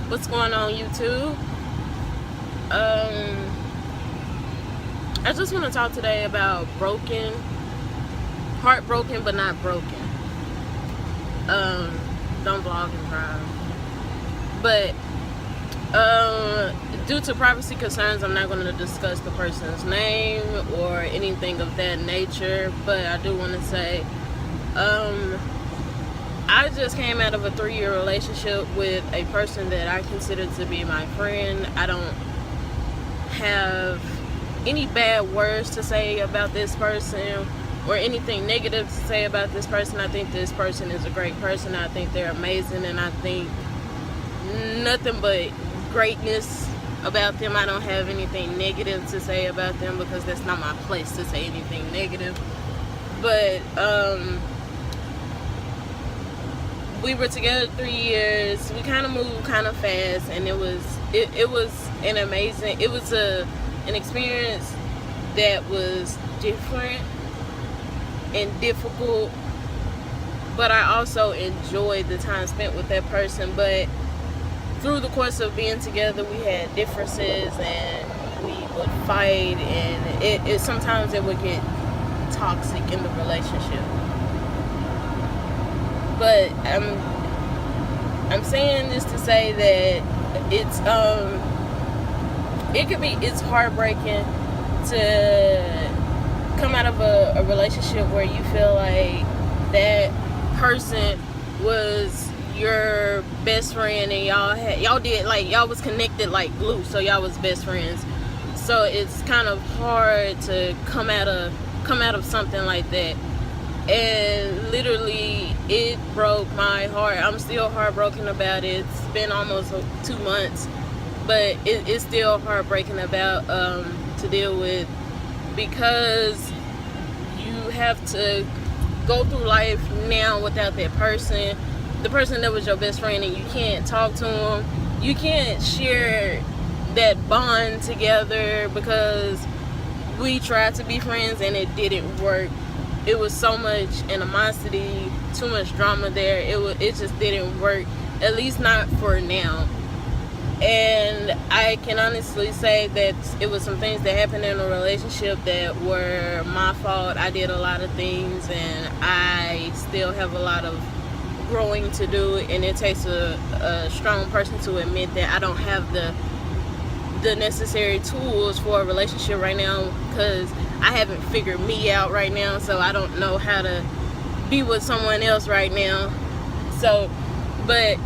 What's going on, YouTube? I just want to talk today about heartbroken but not broken. Don't blog and cry. But due to privacy concerns, I'm not going to discuss the person's name or anything of that nature. But I do want to say, I just came out of a 3-year relationship with a person that I consider to be my friend. I don't have any bad words to say about this person or anything negative to say about this person. I think this person is a great person. I think they're amazing, and I think nothing but greatness about them. I don't have anything negative to say about them because that's not my place to say anything negative. But we were together 3 years. We kind of moved kind of fast, and it was an amazing. It was an experience that was different and difficult, but I also enjoyed the time spent with that person. But through the course of being together, we had differences and we would fight, and it sometimes it would get toxic in the relationship. But I'm saying this to say that it's heartbreaking to come out of a relationship where you feel like that person was your best friend and y'all was connected like glue, so y'all was best friends. So it's kind of hard to come out of something like that. And literally it broke my heart. I'm still heartbroken about it. It's been almost 2 months, but it's still heartbreaking about to deal with, because you have to go through life now without that person, the person that was your best friend, and you can't talk to them. You can't share that bond together because we tried to be friends and it didn't work. It was so much animosity, too much drama there. It just didn't work, at least not for now. And I can honestly say that it was some things that happened in a relationship that were my fault. I did a lot of things, and I still have a lot of growing to do. And it takes a strong person to admit that I don't have the necessary tools for a relationship right now, because I haven't figured me out right now, so I don't know how to be with someone else right now. So, but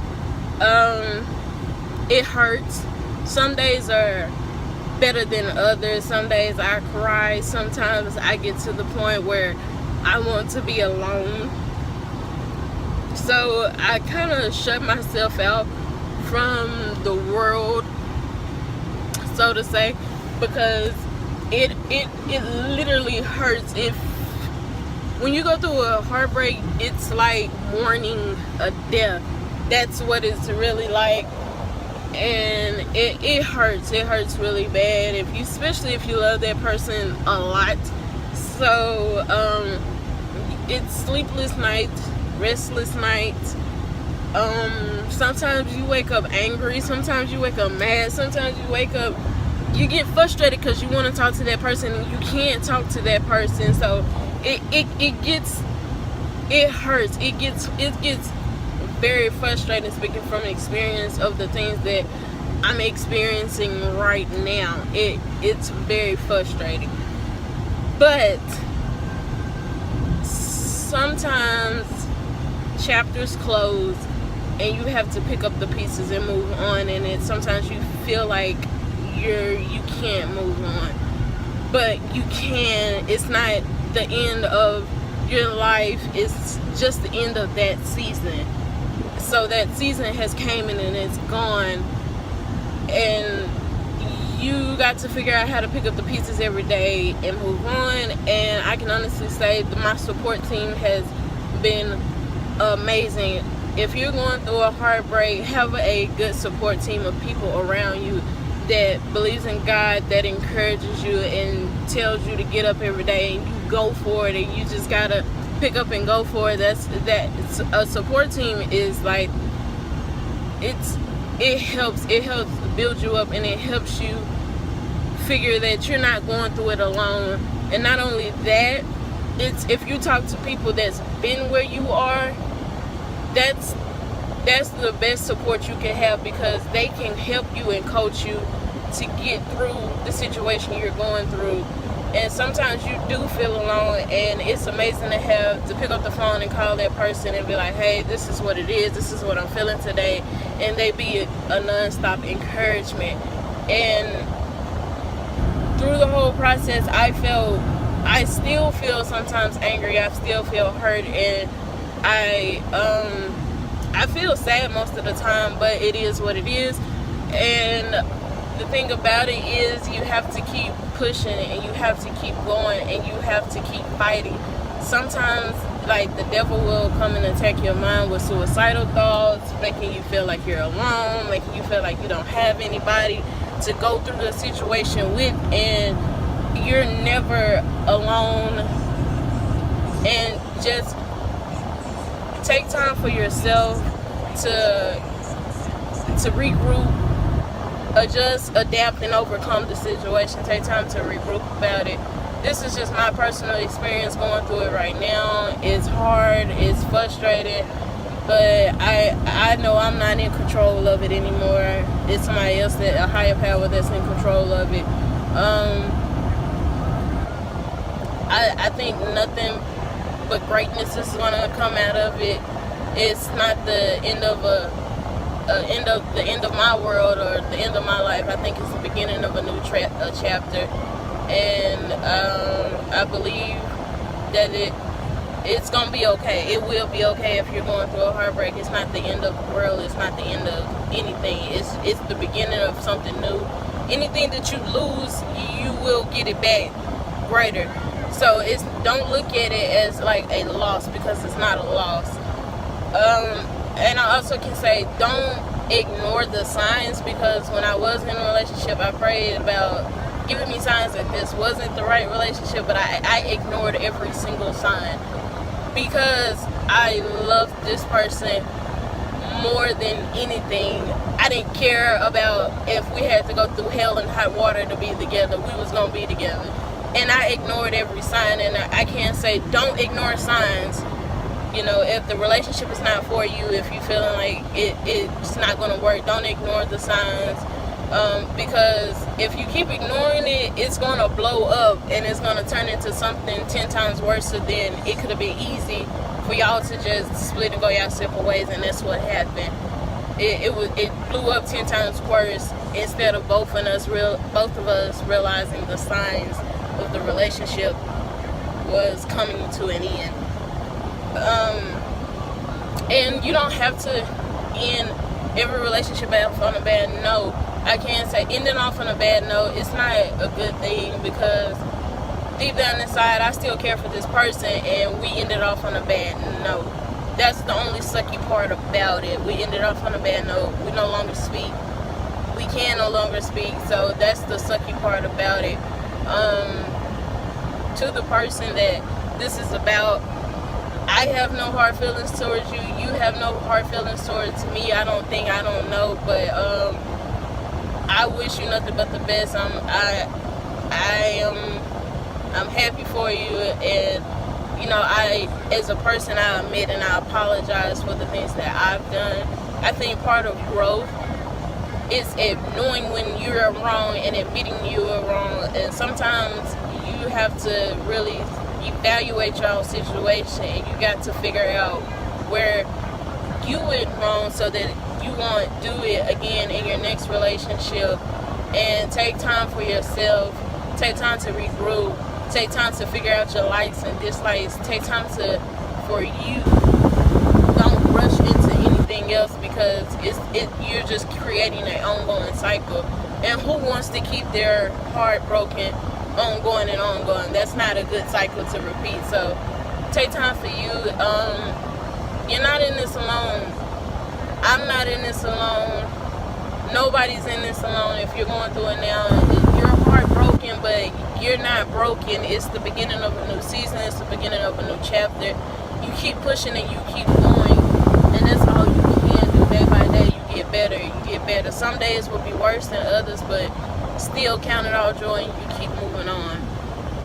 it hurts. Some days are better than others. Some days I cry. Sometimes I get to the point where I want to be alone. So I kind of shut myself out from the world, so to say, because it literally hurts. When you go through a heartbreak, it's like mourning a death. That's what it's really like. And it hurts. It hurts really bad, especially if you love that person a lot. So it's sleepless nights, restless nights. Sometimes you wake up angry, sometimes you wake up mad, sometimes you get frustrated because you want to talk to that person and you can't talk to that person. So it hurts. It gets very frustrating, speaking from experience of the things that I'm experiencing right now. It's very frustrating. But sometimes chapters close and you have to pick up the pieces and move on, and sometimes you feel like you can't move on, but you can. It's not the end of your life, it's just the end of that season. So that season has came in and it's gone, and you got to figure out how to pick up the pieces every day and move on. And I can honestly say that my support team has been amazing. If you're going through a heartbreak, have a good support team of people around you that believes in God, that encourages you and tells you to get up every day and you go for it, and you just gotta pick up and go for it. A support team is like, it's it helps build you up, and it helps you figure that you're not going through it alone. And not only that, it's if you talk to people that's been where you are, that's the best support you can have, because they can help you and coach you to get through the situation you're going through. And sometimes you do feel alone, and it's amazing to pick up the phone and call that person and be like, hey, this is what it is, this is what I'm feeling today, and they be a non-stop encouragement. And through the whole process, I still feel sometimes angry, I still feel hurt, and I feel sad most of the time, but it is what it is. And the thing about it is, you have to keep pushing, and you have to keep going, and you have to keep fighting. Sometimes, like, the devil will come and attack your mind with suicidal thoughts, making you feel like you're alone, making you feel like you don't have anybody to go through the situation with, and you're never alone. And just take time for yourself to regroup, adjust, adapt, and overcome the situation. Take time to regroup about it. This is just my personal experience going through it right now. It's hard, it's frustrating, but I know I'm not in control of it anymore. It's somebody else, a higher power, that's in control of it. I think nothing but greatness is gonna come out of it. It's not the end of the end of my world or the end of my life. I think it's the beginning of a new chapter, and I believe that it's gonna be okay. It will be okay if you're going through a heartbreak. It's not the end of the world. It's not the end of anything. It's the beginning of something new. Anything that you lose, you will get it back greater. So don't look at it as like a loss, because it's not a loss. And I also can say, don't ignore the signs, because when I was in a relationship, I prayed about giving me signs that this wasn't the right relationship, but I ignored every single sign, because I loved this person more than anything. I didn't care about if we had to go through hell and hot water to be together. We was going to be together. And I ignored every sign, and I can't say don't ignore signs. You know, if the relationship is not for you, if you're feeling like it's not going to work, don't ignore the signs. Because if you keep ignoring it, it's going to blow up, and it's going to turn into something 10 times worse than it could have been easy for y'all to just split and go y'all separate ways, and that's what happened. It blew up 10 times worse, instead of both of us realizing the signs of the relationship was coming to an end. And you don't have to end every relationship off on a bad note. I can't say ending off on a bad note, it's not a good thing, because deep down inside, I still care for this person, and we ended off on a bad note. That's the only sucky part about it. We ended off on a bad note. We no longer speak. We can no longer speak, so that's the sucky part about it. To the person that this is about, I have no hard feelings towards you. You have no hard feelings towards me. I don't know, but I wish you nothing but the best. I'm happy for you, and you know, as a person, I admit and I apologize for the things that I've done. I think part of growth is knowing when you're wrong and admitting you are wrong, and sometimes you have to really evaluate your own situation, and you got to figure out where you went wrong so that you won't do it again in your next relationship. And take time for yourself, take time to regroup, take time to figure out your likes and dislikes, take time for you. Don't rush into anything else, because you're just creating an ongoing cycle. And who wants to keep their heart broken ongoing and ongoing? That's not a good cycle to repeat. So take time for you. You're not in this alone. I'm not in this alone. Nobody's in this alone. If you're going through it now, you're heartbroken, but you're not broken. It's the beginning of a new season. It's the beginning of a new chapter. You keep pushing and you keep going, and that's all you can do. Day by day, you get better. you get better. Some days will be worse than others, but still count it all joy and you keep moving on.